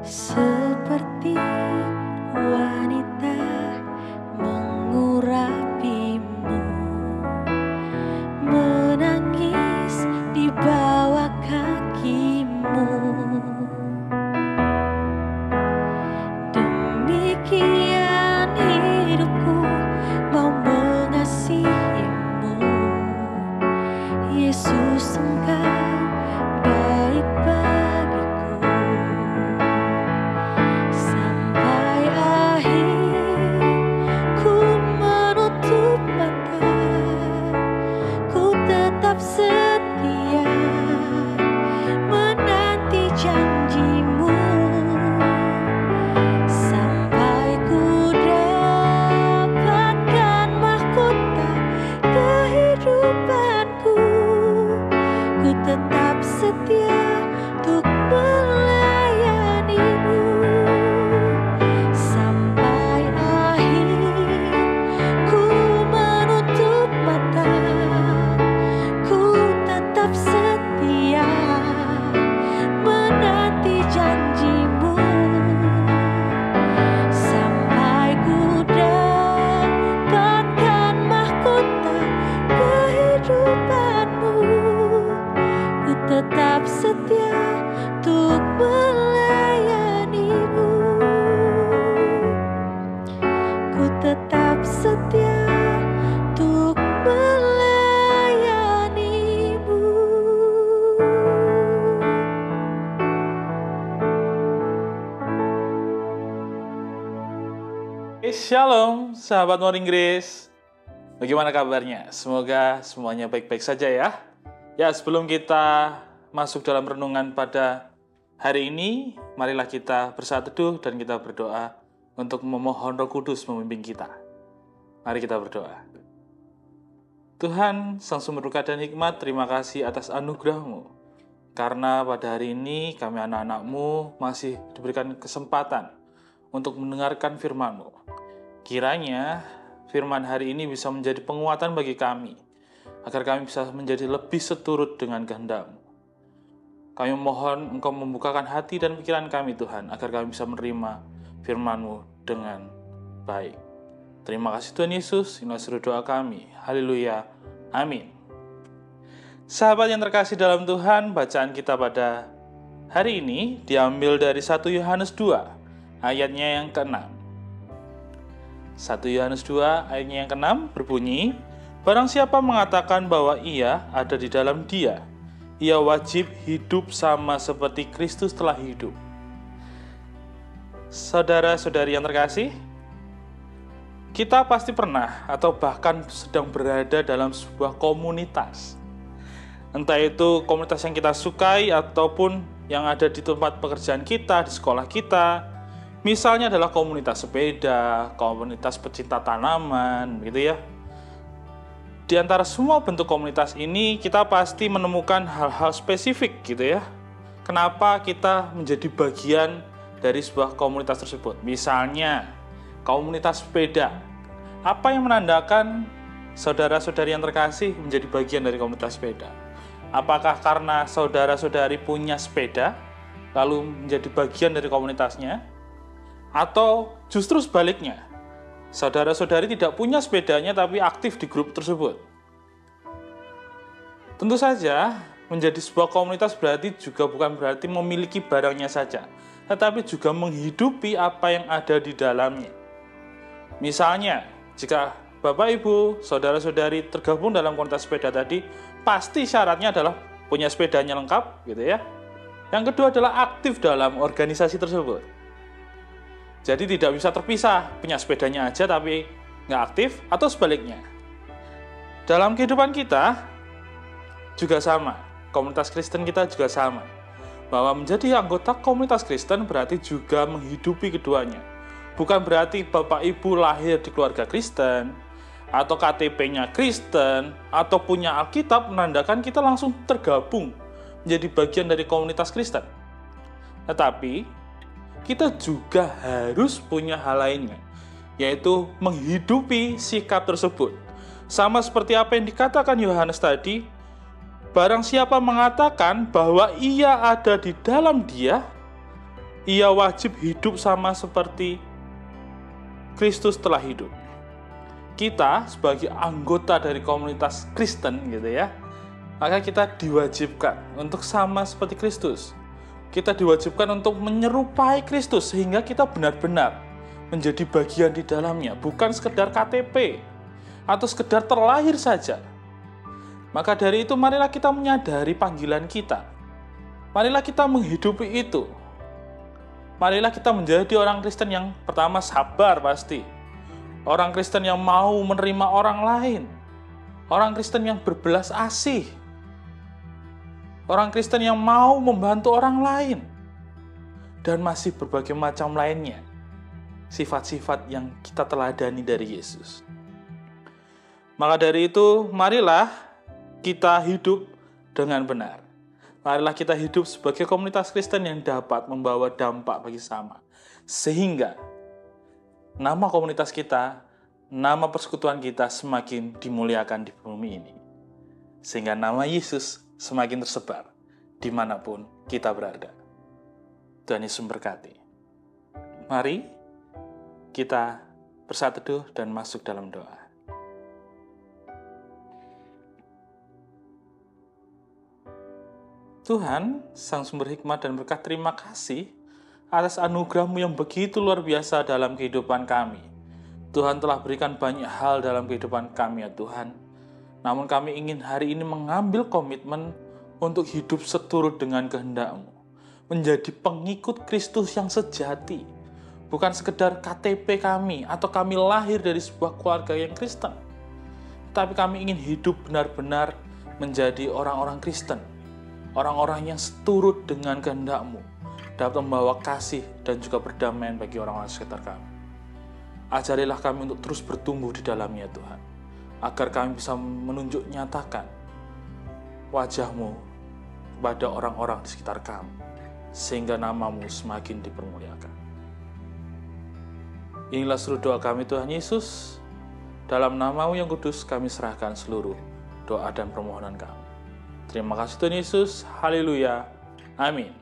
Seperti wanita mengurapimu, menangis di bawah kakimu. Demikian hidupku mau mengasihimu, Yesus, Engkau baik bagiku. Sampai akhir ku menutup mata, ku tetap setia menanti janjimu. Sampai ku dapatkan mahkota kehidupanku, ku tetap setia untuk melayanimu. Sampai akhir ku menutup mata, ku tetap setia menanti janjimu. Sampai ku dapatkan mahkota kehidupanmu, ku tetap setia untuk melayanimu. Ku tetap setia untuk melayanimu. Shalom, sahabat Morning Grace. Bagaimana kabarnya? Semoga semuanya baik-baik saja ya. Ya, sebelum kita masuk dalam renungan pada hari ini, marilah kita bersatu teduh dan kita berdoa untuk memohon Roh Kudus memimpin kita. Mari kita berdoa. Tuhan, Sang Sumber Berkat dan Hikmat, terima kasih atas anugerah-Mu. Karena pada hari ini kami anak-anak-Mu masih diberikan kesempatan untuk mendengarkan firman-Mu. Kiranya firman hari ini bisa menjadi penguatan bagi kami, agar kami bisa menjadi lebih seturut dengan kehendak-Mu. Kami mohon Engkau membukakan hati dan pikiran kami, Tuhan, agar kami bisa menerima firman-Mu dengan baik. Terima kasih Tuhan Yesus, inilah seluruh doa kami. Haleluya. Amin. Sahabat yang terkasih dalam Tuhan, bacaan kita pada hari ini diambil dari 1 Yohanes 2, ayatnya yang ke-6. 1 Yohanes 2 ayatnya yang ke-6 berbunyi, barang siapa mengatakan bahwa ia ada di dalam Dia, ia wajib hidup sama seperti Kristus telah hidup. Saudara-saudari yang terkasih, kita pasti pernah atau bahkan sedang berada dalam sebuah komunitas. Entah itu komunitas yang kita sukai ataupun yang ada di tempat pekerjaan kita, di sekolah kita. Misalnya adalah komunitas sepeda, komunitas pecinta tanaman, gitu ya. Di antara semua bentuk komunitas ini, kita pasti menemukan hal-hal spesifik, gitu ya. Kenapa kita menjadi bagian dari sebuah komunitas tersebut? Misalnya, komunitas sepeda. Apa yang menandakan saudara-saudari yang terkasih menjadi bagian dari komunitas sepeda? Apakah karena saudara-saudari punya sepeda, lalu menjadi bagian dari komunitasnya? Atau justru sebaliknya, saudara-saudari tidak punya sepedanya tapi aktif di grup tersebut? Tentu saja, menjadi sebuah komunitas bukan berarti memiliki barangnya saja, tetapi juga menghidupi apa yang ada di dalamnya. Misalnya, jika Bapak, Ibu, saudara-saudari tergabung dalam komunitas sepeda tadi, pasti syaratnya adalah punya sepedanya lengkap, gitu ya. Yang kedua adalah aktif dalam organisasi tersebut. Jadi tidak bisa terpisah, punya sepedanya aja tapi nggak aktif, atau sebaliknya. Dalam kehidupan kita juga sama, komunitas Kristen kita juga sama. Bahwa menjadi anggota komunitas Kristen berarti juga menghidupi keduanya. Bukan berarti Bapak Ibu lahir di keluarga Kristen, atau KTP-nya Kristen, atau punya Alkitab menandakan kita langsung tergabung menjadi bagian dari komunitas Kristen. Tetapi kita juga harus punya hal lainnya, yaitu menghidupi sikap tersebut. Sama seperti apa yang dikatakan Yohanes tadi, barang siapa mengatakan bahwa ia ada di dalam Dia, ia wajib hidup sama seperti Kristus telah hidup. Kita sebagai anggota dari komunitas Kristen gitu ya, maka kita diwajibkan untuk sama seperti Kristus. Kita diwajibkan untuk menyerupai Kristus sehingga kita benar-benar menjadi bagian di dalamnya, bukan sekedar KTP atau sekedar terlahir saja. Maka dari itu marilah kita menyadari panggilan kita. Marilah kita menghidupi itu. Marilah kita menjadi orang Kristen yang pertama sabar pasti. Orang Kristen yang mau menerima orang lain. Orang Kristen yang berbelas asih. Orang Kristen yang mau membantu orang lain. Dan masih berbagai macam lainnya. Sifat-sifat yang kita teladani dari Yesus. Maka dari itu, marilah kita hidup dengan benar. Marilah kita hidup sebagai komunitas Kristen yang dapat membawa dampak bagi sama. Sehingga nama komunitas kita, nama persekutuan kita semakin dimuliakan di bumi ini. Sehingga nama Yesus semakin tersebar dimanapun kita berada. Tuhan Yesus memberkati. Mari kita bersatu teduh dan masuk dalam doa. Tuhan, Sang Sumber Hikmat dan Berkat, terima kasih atas anugerah-Mu yang begitu luar biasa dalam kehidupan kami. Tuhan telah berikan banyak hal dalam kehidupan kami ya Tuhan. Namun kami ingin hari ini mengambil komitmen untuk hidup seturut dengan kehendak-Mu. Menjadi pengikut Kristus yang sejati. Bukan sekedar KTP kami atau kami lahir dari sebuah keluarga yang Kristen. Tapi kami ingin hidup benar-benar menjadi orang-orang Kristen. Orang-orang yang seturut dengan kehendak-Mu, dapat membawa kasih dan juga perdamaian bagi orang-orang sekitar kami. Ajarilah kami untuk terus bertumbuh di dalamnya Tuhan, agar kami bisa menunjuk nyatakan wajah-Mu kepada orang-orang di sekitar kami, sehingga nama-Mu semakin dipermuliakan. Inilah seluruh doa kami Tuhan Yesus, dalam nama-Mu yang kudus kami serahkan seluruh doa dan permohonan kami. Terima kasih Tuhan Yesus. Haleluya. Amin.